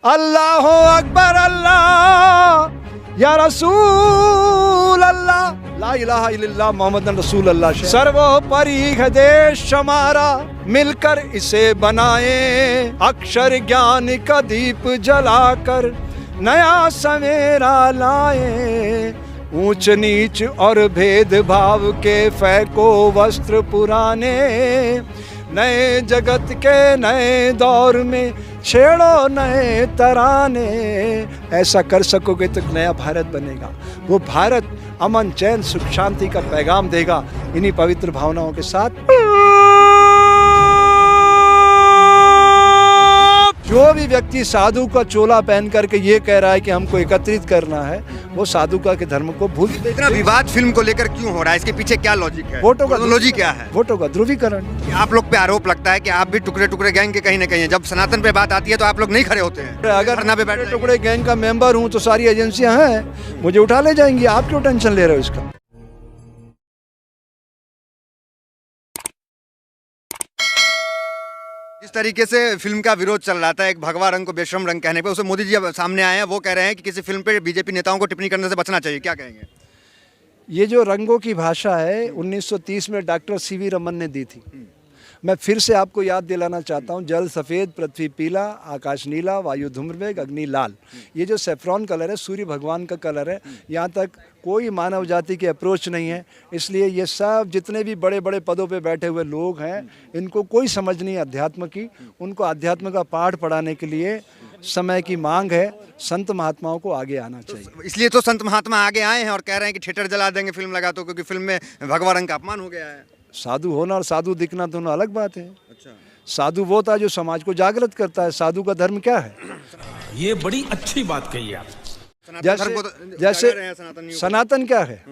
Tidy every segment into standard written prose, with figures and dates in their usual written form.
अल्लाह अकबर अल्लाह या रसूल अल्लाह ला इलाहा इल्लल्लाह मोहम्मद रसूल अल्लाह। सर्वोपरि है देश हमारा, मिलकर इसे बनाए, अक्षर ज्ञान का दीप जलाकर नया सवेरा लाए। ऊंच नीच और भेदभाव के फेंको वस्त्र पुराने, नए जगत के नए दौर में छेड़ो नए तराने। ऐसा कर सकोगे तो नया भारत बनेगा। वो भारत अमन चैन सुख शांति का पैगाम देगा। इन्हीं पवित्र भावनाओं के साथ जो भी व्यक्ति साधु का चोला पहन करके ये कह रहा है कि हमको एकत्रित करना है, वो साधुका के धर्म को भूल। इतना विवाद फिल्म को लेकर क्यों हो रहा है? इसके पीछे क्या लॉजिक है? वोटों का लॉजिक क्या है? वोटों का ध्रुवीकरण। आप लोग पे आरोप लगता है कि आप भी टुकड़े टुकड़े गैंग के कहीं ना कहीं, जब सनातन पे बात आती है तो आप लोग नहीं खड़े होते हैं। अगर मैं टुकड़े गैंग का मेंबर हूँ तो सारी एजेंसियां हैं, मुझे उठा ले जाएंगी। आप क्यों टेंशन ले रहे हो इसका? जिस तरीके से फिल्म का विरोध चल रहा था, एक भगवा रंग को बेशरम रंग कहने पे, उसे मोदी जी अब सामने आए हैं, वो कह रहे हैं कि किसी फिल्म पे बीजेपी नेताओं को टिप्पणी करने से बचना चाहिए। क्या कहेंगे? ये जो रंगों की भाषा है 1930 में डॉक्टर सीवी रमन ने दी थी। मैं फिर से आपको याद दिलाना चाहता हूँ, जल सफ़ेद, पृथ्वी पीला, आकाश नीला, वायु धूम्रवेग, अग्नि लाल। ये जो सेफ्रॉन कलर है सूर्य भगवान का कलर है। यहाँ तक कोई मानव जाति की अप्रोच नहीं है। इसलिए ये सब जितने भी बड़े बड़े पदों पे बैठे हुए लोग हैं, इनको कोई समझ नहीं अध्यात्म की। उनको अध्यात्म का पाठ पढ़ाने के लिए समय की मांग है। संत महात्माओं को आगे आना चाहिए। इसलिए तो संत महात्मा आगे आए हैं और कह रहे हैं कि थिएटर जला देंगे फिल्म लगा तो, क्योंकि फिल्म में भगवा रंग का अपमान हो गया है। साधु होना और साधु दिखना दोनों अलग बात है। अच्छा। साधु वो था जो समाज को जागृत करता है। साधु का धर्म क्या है? ये बड़ी अच्छी बात कही आप। जैसे सनातन क्या है?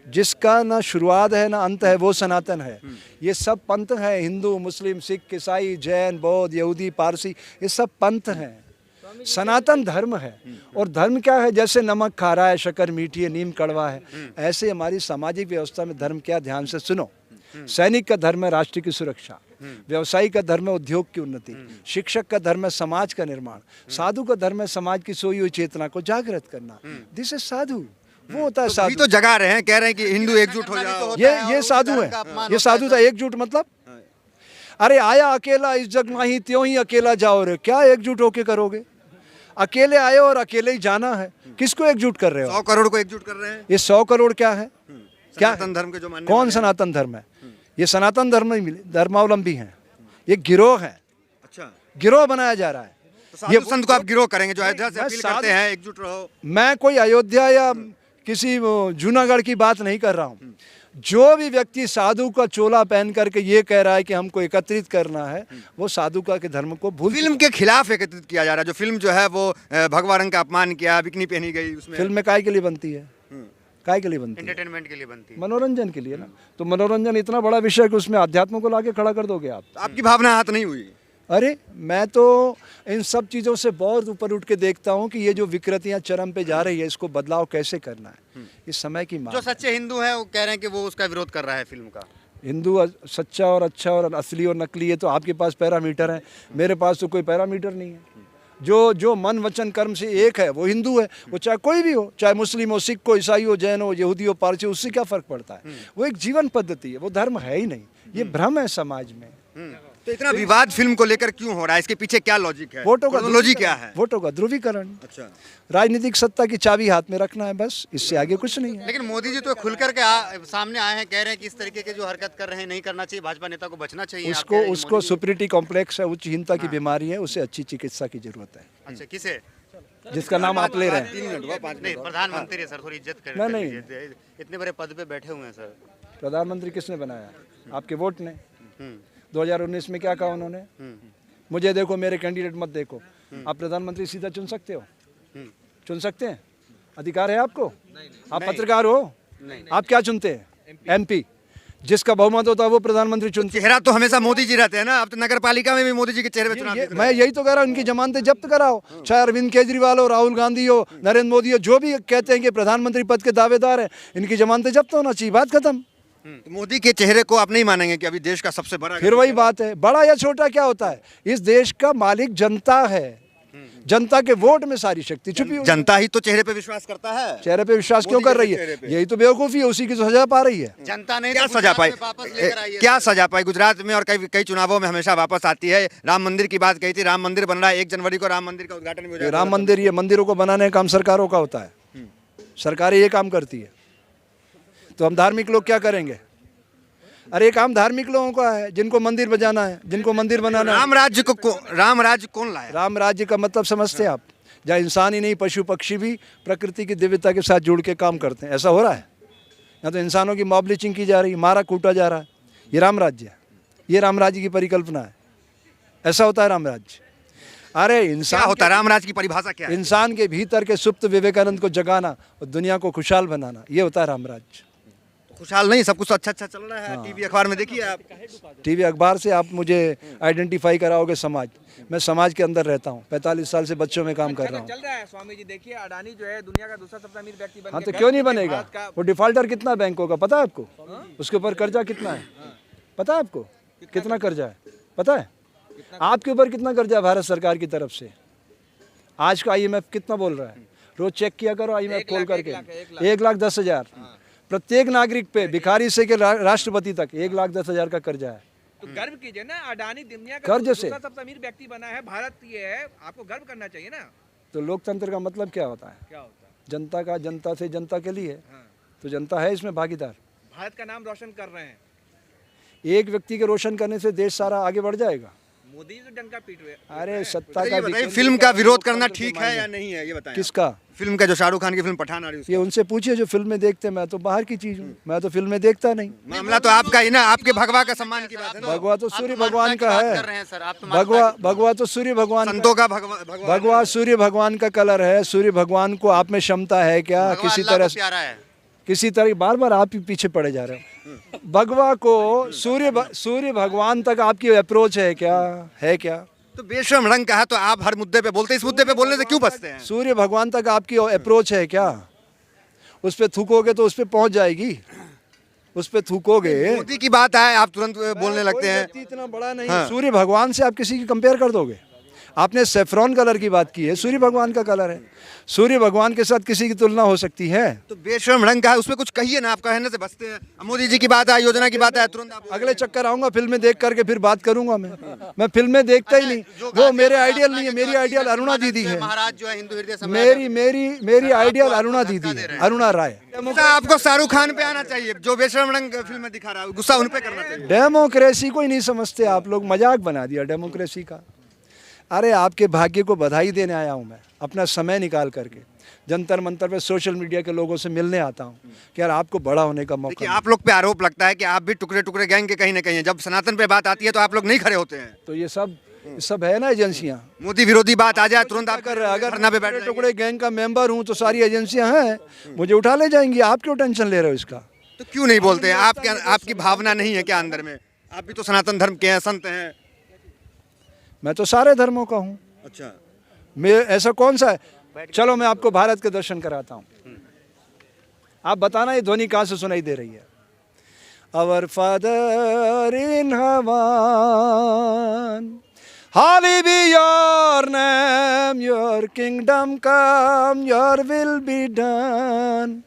जिसका ना शुरुआत है ना अंत है, वो सनातन है। ये सब पंथ है, हिंदू, मुस्लिम, सिख, ईसाई, जैन, बौद्ध, यहूदी, पारसी, ये सब पंथ हैं। सनातन धर्म है। और धर्म क्या है? जैसे नमक खारा है, शक्कर मीठी है, नीम कड़वा है, ऐसे हमारी सामाजिक व्यवस्था में धर्म क्या? ध्यान से सुनो। सैनिक का धर्म है राष्ट्र की सुरक्षा, व्यवसायी का धर्म है उद्योग की उन्नति, शिक्षक का धर्म है समाज का निर्माण, साधु का धर्म है समाज की सोई हुई चेतना को जागृत करना। दिस इज साधु। वो होता है साधु। तो जगा रहे हैं, कह रहे हैं कि हिंदू एकजुट हो जाओ। ये साधु है। ये साधु था। एकजुट मतलब, अरे आया अकेला इस जग माही, त्यों ही अकेला जाओ रे। क्या एकजुट होके करोगे? अकेले आए और अकेले ही जाना है। किसको एकजुट कर रहे हो? 100 करोड़ को एकजुट कर रहे हैं। ये 100 करोड़ क्या है? क्या सनातन धर्म के जो मानने कौन सनातन धर्म है? ये सनातन धर्मावलंबी हैं। ये गिरोह है। अच्छा, गिरोह बनाया जा रहा है। तो ये संत को आप गिरोह करेंगे जो अयोध्या से अपील करते हैं एकजुट रहो। मैं कोई अयोध्या या किसी जूनागढ़ की बात नहीं कर रहा हूँ। जो भी व्यक्ति साधु का चोला पहन करके ये कह रहा है कि हमको एकत्रित करना है, वो साधुका के धर्म को भूल। फिल्म के खिलाफ एकत्रित किया जा रहा है। जो फिल्म जो है वो भगवा रंग का अपमान किया, बिकनी पहनी गई उसमें। फिल्म में काय के लिए बनती है? काय के लिए बनती है? एंटरटेनमेंट के लिए बनती है, मनोरंजन के लिए ना। तो मनोरंजन इतना बड़ा विषय कि उसमें अध्यात्म को लाके खड़ा कर दोगे आप? तो आपकी भावना हाथ नहीं हुई? अरे मैं तो इन सब चीज़ों से बहुत ऊपर उठ के देखता हूँ कि ये जो विकृतियाँ चरम पे जा रही है, इसको बदलाव कैसे करना है। इस समय की मांग। जो सच्चे हिंदू हैं वो कह रहे हैं कि वो उसका विरोध कर रहा है फिल्म का। हिंदू सच्चा और अच्छा और असली और नकली है तो आपके पास पैरामीटर है, मेरे पास तो कोई पैरामीटर नहीं है। जो मन वचन कर्म से एक है वो हिंदू है। वो चाहे कोई भी हो, चाहे मुस्लिम हो, सिख हो, ईसाई हो, जैन हो, यहूदी हो, पारसी, उससे क्या फर्क पड़ता है? वो एक जीवन पद्धति है, वो धर्म है ही नहीं। ये भ्रम है समाज में। तो इतना विवाद फिल्म को लेकर क्यों हो रहा है? इसके पीछे क्या लॉजिक है? वोटों का लॉजिक क्या है? वोटों का ध्रुवीकरण। अच्छा। राजनीतिक सत्ता की चाबी हाथ में रखना है, बस। इससे आगे कुछ नहीं है। लेकिन मोदी जी तो खुलकर के सामने आए हैं, कह रहे हैं कि इस तरीके के जो हरकत कर रहे हैं नहीं करना चाहिए, भाजपा नेता को बचना चाहिए। उसको सुपीरियरिटी कॉम्प्लेक्स है, उच्चहीनता की बीमारी है, उसे अच्छी चिकित्सा की जरूरत है। अच्छा, किसे? जिसका नाम आप ले रहे हैं। 3 मिनट हुआ, 5 मिनट। प्रधानमंत्री है सर, थोड़ी इज्जत करें। नहीं। इतने बड़े पद पे बैठे हुए हैं सर। प्रधानमंत्री किसने बनाया? आपके वोट ने। 2019 में क्या कहा उन्होंने? मुझे देखो, मेरे कैंडिडेट मत देखो। आप प्रधानमंत्री सीधा चुन सकते हो? चुन सकते हैं? अधिकार है आपको? आप पत्रकार हो? आप क्या चुनते हैं? MP। जिसका बहुमत होता है वो प्रधानमंत्री चुनते। चेहरा तो हमेशा मोदी जी रहते हैं ना। अब तो नगर पालिका में भी मोदी जी के चेहरे पे चुनाव। मैं यही तो कह रहा हूँ, उनकी जमानतें जब्त कराओ। चाहे अरविंद केजरीवाल हो, राहुल गांधी हो, नरेंद्र मोदी हो, जो भी कहते हैं कि प्रधानमंत्री पद के दावेदार हैं, इनकी जमानतें जब्त होना चाहिए। बात खत्म। तो मोदी के चेहरे को आप नहीं मानेंगे कि अभी देश का सबसे बड़ा? फिर वही बात है, बड़ा या छोटा क्या होता है? इस देश का मालिक जनता है। जनता के वोट में सारी शक्ति छुपी हुई है। जनता ही तो चेहरे पे विश्वास करता है। चेहरे पे विश्वास क्यों कर रही है? यही तो बेवकूफ़ी है, उसी की तो सजा पा रही है। जनता ने क्या सजा पाई? क्या सजा पाई? गुजरात में और कई कई चुनावों में हमेशा वापस आती है। राम मंदिर की बात कही थी, राम मंदिर बन रहा है, 1 जनवरी को राम मंदिर का उद्घाटन भी हो जाएगा। राम मंदिर, ये मंदिरों को बनाने का काम सरकारों का होता है, सरकारें ये काम करती है। तो हम धार्मिक लोग क्या करेंगे? अरे ये काम धार्मिक लोगों का है, जिनको मंदिर बजाना है, जिनको मंदिर बनाना है। राम राज्य कौन लाया? राम राज्य का मतलब समझते हैं आप? जहाँ इंसान ही नहीं, पशु पक्षी भी प्रकृति की दिव्यता के साथ जुड़ के काम करते हैं। ऐसा हो रहा है? यहाँ तो इंसानों की मॉब लिंचिंग की जा रही है, मारा कूटा जा रहा है। ये राम राज्य है, ये राम राज्य की परिकल्पना है। ऐसा होता है राम राज्य? अरे इंसान क्या होता है राम राज्य की परिभाषा? क्या है? इंसान के भीतर के सुप्त विवेकानंद को जगाना और दुनिया को खुशहाल बनाना, ये होता है राम राज्य। खुशहाल नहीं, सब कुछ तो अच्छा अच्छा चल रहा है। टीवी अखबार में देखिए आप। टीवी अखबार से आप मुझे आइडेंटिफाई कराओगे समाज? मैं समाज के अंदर रहता हूँ, 45 साल से बच्चों में काम कर रहा हूँ। चल रहा है स्वामी जी। देखिए अडानी जो है दुनिया का दूसरा सबसे अमीर व्यक्ति बन हाँ, गया। तो क्यों नहीं बनेगा? वो डिफॉल्टर कितना बैंकों का पता है आपको? उसके ऊपर कर्जा कितना है पता है आपको? कितना कर्जा है पता है? आपके ऊपर कितना कर्जा है भारत सरकार की तरफ से? आज का IMF कितना बोल रहा है? रोज चेक किया करो IMF खोल करके। 1,10,000 प्रत्येक नागरिक पे, भिखारी से के राष्ट्रपति तक 1,10,000 का कर्जा है। तो गर्व कीजिए ना, अडानी दुनिया का कर्ज से दूसरा सबसे अमीर व्यक्ति बना है। भारत ये है, आपको गर्व करना चाहिए ना। तो लोकतंत्र का मतलब क्या होता है? क्या होता है? जनता का, जनता से जनता के लिए। हाँ। तो जनता है इसमें भागीदार। भारत का नाम रोशन कर रहे हैं। एक व्यक्ति के रोशन करने से देश सारा आगे बढ़ जाएगा। मोदी तो डंका पीट रहे हैं। अरे सत्ता ये का बताइए, भी फिल्म का विरोध करना ठीक है या नहीं है? ये बताएं। किसका? फिल्म का, जो शाहरुख खान की फिल्म पठान आ रही है ये उनसे पूछिए जो फिल्में देखते हैं। मैं तो बाहर की चीज हूँ, मैं तो फिल्में देखता नहीं। मामला तो आपका ही ना, आपके भगवा का सम्मान की बात है ना। भगवा तो सूर्य भगवान का है। भगवा तो सूर्य भगवान का। संतों का भगवा भगवा सूर्य भगवान का कलर है। सूर्य भगवान को आप में क्षमता है क्या? किसी तरह से, प्यारा है। किसी तरह, बार बार आप ही पीछे पड़े जा रहे हो। भगवा को सूर्य भगवान तक आपकी अप्रोच है क्या? है क्या? तो बेशर्म रंग का है, तो आप हर मुद्दे पे बोलते हैं, इस मुद्दे पे बोलने से क्यों बचते हैं? सूर्य भगवान तक आपकी अप्रोच है क्या? उस पे थूकोगे तो उस पे पहुंच जाएगी। उस पे थूकोगे। मोदी की बात आए आप तुरंत बोलने लगते हैं। इतना बड़ा नहीं है। सूर्य भगवान से आप किसी की कंपेयर कर दोगे? आपने सेफ्रॉन कलर की बात की है, सूर्य भगवान का कलर है। सूर्य भगवान के साथ किसी की तुलना हो सकती है? तो बेशर्म रंग का है, उसमें कुछ कहिए ना, आप कहने से बचते हैं। मोदी जी की बात है, योजना की बात है, तुरंत आप अगले चक्कर आऊंगा, फिल्में देख करके फिर बात करूंगा। मैं फिल्में देखता ही नहीं, वो मेरे आइडियल नहीं है। मेरी आइडियल अरुणा दीदी है। महाराज जो है हिंदू हृदय मेरी आइडियल अरुणा दीदी है, अरुणा राय। आपको शाहरुख खान पे आना चाहिए, जो बेशर्म रंग फिल्म में दिखा रहा है, गुस्सा उन पे करना चाहिए। डेमोक्रेसी को ही नहीं समझते आप लोग, मजाक बना दिया डेमोक्रेसी का। अरे आपके भाग्य को बधाई देने आया हूँ मैं, अपना समय निकाल करके जंतर मंतर पे सोशल मीडिया के लोगों से मिलने आता हूँ कि यार आपको बड़ा होने का मौका। आप लोग पे आरोप लगता है कि आप भी टुकड़े टुकड़े गैंग के कहीं ना कहीं हैं। जब सनातन पे बात आती है तो आप लोग नहीं खड़े होते हैं। तो ये सब है ना एजेंसियाँ। मोदी विरोधी बात आ जाए तुरंत आप कर रहे हैं। अगर धरना पे बैठ टुकड़े टुकड़े गैंग का मेंबर हूँ तो सारी एजेंसियाँ हैं, मुझे उठा ले जाएंगी। आप क्यों टेंशन ले रहे हो इसका? तो क्यों नहीं बोलते हैं? आपकी भावना नहीं है क्या अंदर में? आप भी तो सनातन धर्म के हैं, संत हैं। मैं तो सारे धर्मों का हूँ। अच्छा, मैं ऐसा कौन सा है? चलो मैं आपको भारत के दर्शन कराता हूँ। आप बताना ये ध्वनि कहाँ से सुनाई दे रही है? Our Father in heaven, hallowed be your name, your kingdom come, your will be done.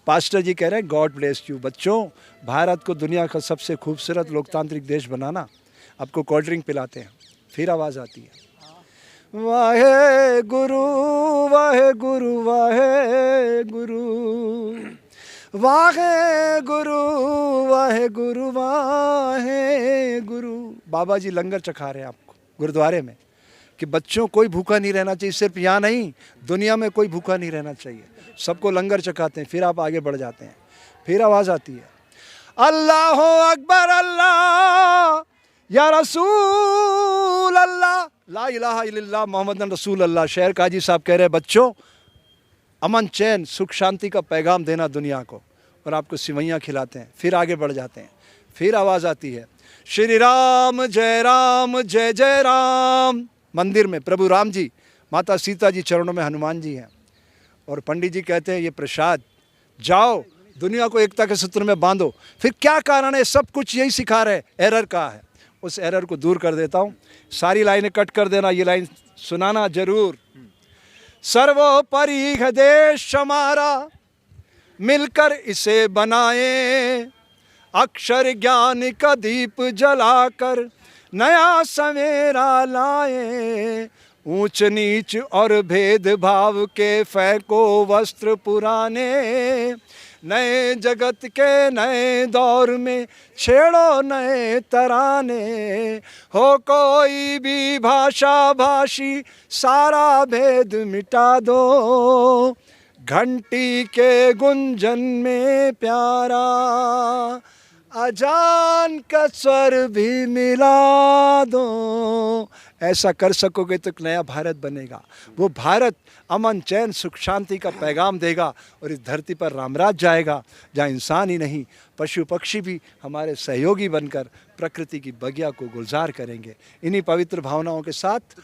Pastor ji कह रहे हैं गॉड ब्लेस यू। बच्चों, भारत को दुनिया का सबसे खूबसूरत लोकतांत्रिक देश बनाना। आपको कोल्ड ड्रिंक पिलाते हैं, फिर आवाज़ आती है वाहे गुरु वाहे गुरु वाहे गुरु वाहे गुरु वाहे गुरु वाहे गुरु। बाबा जी लंगर चखा रहे हैं आपको गुरुद्वारे में कि बच्चों कोई भूखा नहीं रहना चाहिए। सिर्फ यहाँ नहीं, दुनिया में कोई भूखा नहीं रहना चाहिए। सबको लंगर चखाते हैं, फिर आप आगे बढ़ जाते हैं। फिर आवाज़ आती है अल्लाह अकबर अल्लाह या रसूल अल्लाह, ला इलाहा इल्लल्लाह मोहम्मद रसूल अल्लाह। शहर काजी साहब कह रहे हैं बच्चों, अमन चैन सुख शांति का पैगाम देना दुनिया को, और आपको सिवैयाँ खिलाते हैं। फिर आगे बढ़ जाते हैं। फिर आवाज़ आती है श्री राम जय जय राम। मंदिर में प्रभु राम जी, माता सीता जी चरणों में हनुमान जी हैं, और पंडित जी कहते हैं ये प्रसाद, जाओ दुनिया को एकता के सूत्र में बांधो। फिर क्या कारण है? सब कुछ यही सिखा रहे, एरर का है। उस एरर को दूर कर देता हूँ। सारी लाइनें कट कर देना, ये लाइन सुनाना जरूर। सर्वोपरि है देश हमारा, मिलकर इसे बनाए, अक्षर ज्ञान का दीप जलाकर नया सवेरा लाए। ऊंच नीच और भेदभाव के फेंको वस्त्र पुराने, नए जगत के नए दौर में छेड़ो नए तराने। हो कोई भी भाषा भाषी, सारा भेद मिटा दो, घंटी के गुंजन में प्यारा अजान का स्वर भी मिला दो। ऐसा कर सकोगे तो एक नया भारत बनेगा। वो भारत अमन चैन सुख शांति का पैगाम देगा और इस धरती पर रामराज जाएगा, जहाँ इंसान ही नहीं पशु पक्षी भी हमारे सहयोगी बनकर प्रकृति की बगिया को गुलजार करेंगे। इन्हीं पवित्र भावनाओं के साथ